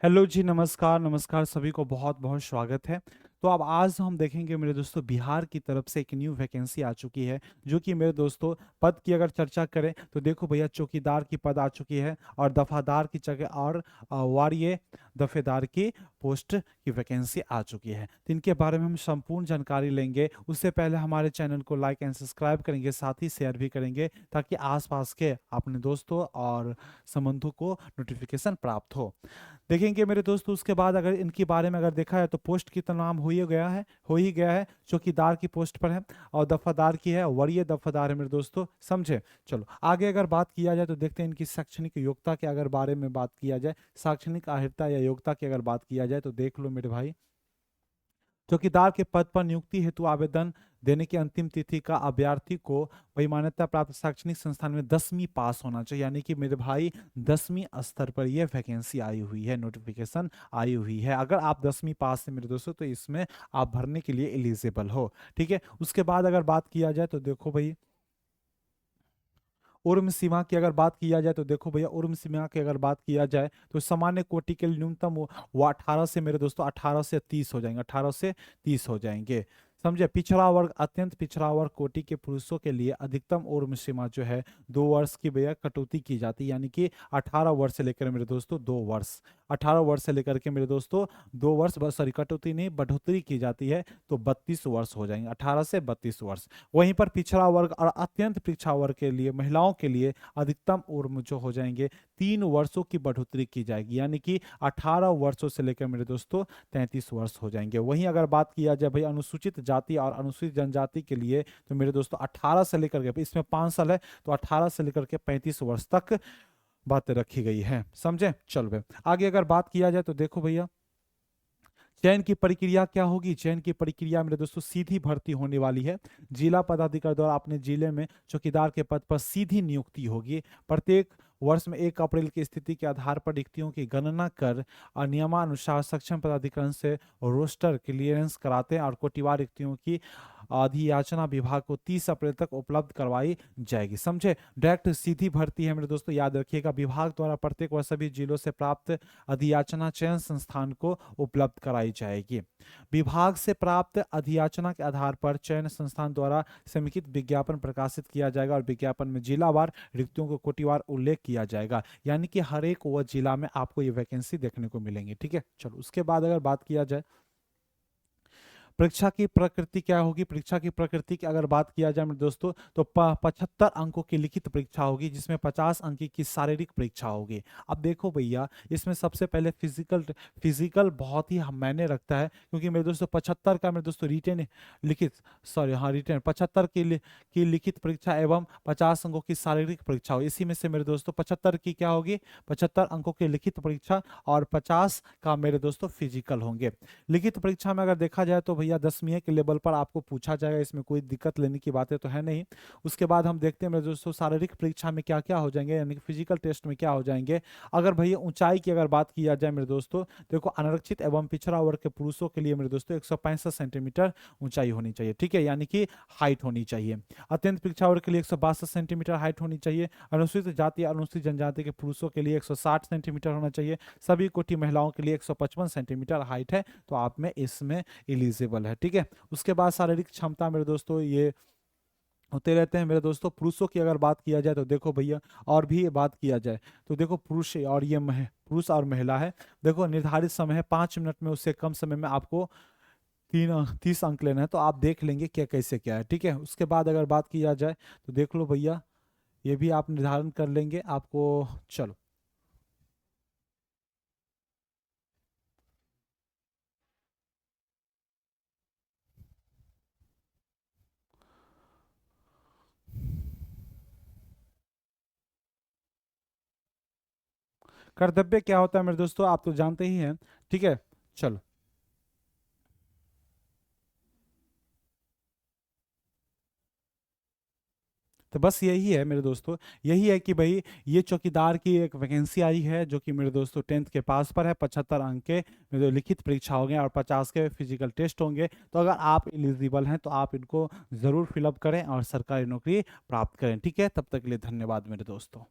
Hello जी, नमस्कार, नमस्कार सभी को बहुत-बहुत स्वागत है। तो अब आज हम देखेंगे मेरे दोस्तों बिहार की तरफ से एक न्यू वैकेंसी आ चुकी है, जो कि मेरे दोस्तों पद की अगर चर्चा करें तो देखो भैया चौकीदार की पद आ चुकी है और दफ़ादार की जगह और वार्य दफ़ेदार की पोस्ट की वैकेंसी आ चुकी है। तो इनके बारे में हम संपूर्ण जानकारी लेंगे। उससे पहले हमारे चैनल को लाइक एंड सब्सक्राइब करेंगे, साथ ही शेयर भी करेंगे ताकि आस-पास के अपने दोस्तों और संबंधों को नोटिफ़िकेशन प्राप्त हो। देखेंगे मेरे दोस्तों उसके बाद अगर इनके बारे में अगर देखा है तो पोस्ट की तो नाम हो ही गया है चौकीदार की पोस्ट पर है और दफादार की है वरीय दफादार है मेरे दोस्तों, समझे। चलो आगे अगर बात किया जाए तो देखते हैं इनकी शैक्षणिक योग्यता के अगर बारे में बात किया जाए, शैक्षणिक अर्हता या योग्यता की अगर बात किया जाए तो देख लो मेरे भाई। चौकीदार के पद पर नियुक्ति हेतु आवेदन देने की अंतिम तिथि का अभ्यर्थी को वही मान्यता प्राप्त शैक्षणिक संस्थान में 10वीं पास होना चाहिए, यानी कि मेरे भाई 10वीं स्तर पर यह वैकेंसी आई हुई है, नोटिफिकेशन आई हुई है। अगर आप 10वीं पास है मेरे दोस्तों तो इसमें आप भरने के लिए एलिजिबल हो। ठीक है, उसके बाद अगर बात किया जाए तो देखो भाई उर्म सीमा की अगर बात किया जाए तो देखो भैया उर्म सीमा की अगर बात किया जाए तो सामान्य कोटि के लिए न्यूनतम वो 18 से मेरे दोस्तों 18 से 30 हो जाएंगे, 18 से 30 हो जाएंगे, समझे। पिछड़ा वर्ग अत्यंत पिछड़ा वर्ग कोटि के पुरुषों के लिए अधिकतम उर्म सीमा जो है 2 वर्ष की भैया कटौती की जाती है, यानी कि 18 वर्ष से लेकर मेरे दोस्तों 2 वर्ष, 18 वर्ष से लेकर के मेरे दोस्तों 2 वर्ष सॉरी कटौती नहीं बढ़ोतरी की जाती है तो 32 वर्ष हो जाएंगे, 18 से 32 वर्ष। वहीं पर पिछड़ा वर्ग और अत्यंत पिछड़ा वर्ग के लिए महिलाओं के लिए अधिकतम उम्र जो हो जाएंगे 3 वर्षों की बढ़ोतरी की जाएगी, यानी कि 18 वर्षों से लेकर मेरे दोस्तों 33 वर्ष हो जाएंगे। वहीं अगर बात किया जाए भाई अनुसूचित जाति और अनुसूचित जनजाति के लिए तो मेरे दोस्तों 18 से लेकर के इसमें 5 साल है तो 18 से लेकर के 35 वर्ष तक बातें रखी गई है, समझे। चल भाई आगे अगर बात किया जाए तो देखो भैया चयन की प्रक्रिया क्या होगी। चयन की प्रक्रिया मेरे दोस्तों सीधी भर्ती होने वाली है। जिला पदाधिकारी द्वारा अपने जिले में चौकीदार के पद पर सीधी नियुक्ति होगी। प्रत्येक वर्ष में 1 अप्रैल की स्थिति के आधार पर रिक्तियों की गणना कर और नियमानुसार सक्षम पदाधिकारी से रोस्टर क्लियरेंस कराते हैं और कोटिवार रिक्तियों की अधियाचना विभाग को 30 अप्रैल तक उपलब्ध करवाई जाएगी, समझे। डायरेक्ट सीधी भर्ती है मेरे दोस्तों, याद रखिएगा। विभाग द्वारा प्रत्येक वर्ष सभी जिलों से प्राप्त अधियाचना चयन संस्थान को उपलब्ध कराई जाएगी। विभाग से प्राप्त अधियाचना के आधार पर चयन संस्थान द्वारा समेकित विज्ञापन प्रकाशित किया जाएगा और विज्ञापन में जिलावार रिक्तियों को कोटिवार उल्लेख किया जाएगा, यानी कि हर एक वो जिला में आपको ये वैकेंसी देखने को मिलेंगी। ठीक है, चलो उसके बाद अगर बात किया जाए परीक्षा की प्रकृति क्या होगी। परीक्षा की प्रकृति की अगर बात किया जाए मेरे दोस्तों तो 75 अंकों की लिखित परीक्षा होगी, जिसमें 50 अंक की शारीरिक परीक्षा होगी। अब देखो भैया इसमें सबसे पहले फिजिकल बहुत ही मायने रखता है, क्योंकि मेरे दोस्तों 75 का मेरे दोस्तों रिटेन लिखित सॉरी हाँ रिटेन 75 की लिखित परीक्षा एवं 50 अंकों की शारीरिक परीक्षा होगी। इसी में से मेरे दोस्तों 75 की क्या होगी, 75 अंकों की लिखित परीक्षा और 50 का मेरे दोस्तों फिजिकल होंगे। लिखित परीक्षा में अगर देखा जाए तो भैया 10वीं के लेवल पर आपको पूछा जाएगा, इसमें कोई दिक्कत लेने की बातें तो है नहीं। उसके बाद हम देखते हैं मेरे दोस्तों शारीरिक परीक्षा में क्या क्या हो जाएंगे, यानी कि फिजिकल टेस्ट में क्या हो जाएंगे। अगर भैया ऊंचाई की अगर बात किया जाए मेरे दोस्तों, देखो अनारक्षित एवं पिछड़ा वर्ग के पुरुषों के लिए मेरे दोस्तों 165 सेंटीमीटर ऊंचाई होनी चाहिए, ठीक है, यानी कि हाइट होनी चाहिए। अत्यंत पिछड़ा वर्ग के लिए 162 सेंटीमीटर हाइट होनी चाहिए। अनुसूचित जाति अनुसूचित जनजाति के पुरुषों के लिए 160 सेंटीमीटर होना चाहिए। सभी कोटि महिलाओं के लिए 155 सेंटीमीटर हाइट है तो आप में इसमें एलिजिबल है, ठीक है। उसके बाद शारीरिक क्षमता मेरे दोस्तों ये होते रहते हैं मेरे दोस्तों। पुरुषों की अगर बात किया जाए तो देखो भैया और भी बात किया जाए तो देखो पुरुष और ये पुरुष और महिला है। देखो निर्धारित समय है 5 मिनट में, उससे कम समय में आपको 30 अंक लेना है, तो आप देख लेंगे क्या कैसे क्या है, ठीक है। उसके बाद अगर बात किया जाए तो देख लो भैया ये भी आप निर्धारण कर लेंगे आपको। चलो कर्तव्य क्या होता है मेरे दोस्तों आप तो जानते ही हैं, ठीक है। चलो तो बस यही है मेरे दोस्तों, यही है कि भाई ये चौकीदार की एक वैकेंसी आई है जो कि मेरे दोस्तों 10th के पास पर है। 75 अंक के मेरे जो लिखित परीक्षा होंगे और 50 के फिजिकल टेस्ट होंगे। तो अगर आप एलिजिबल हैं तो आप इनको ज़रूर फिलअप करें और सरकारी नौकरी प्राप्त करें, ठीक है। तब तक के लिए धन्यवाद मेरे दोस्तों।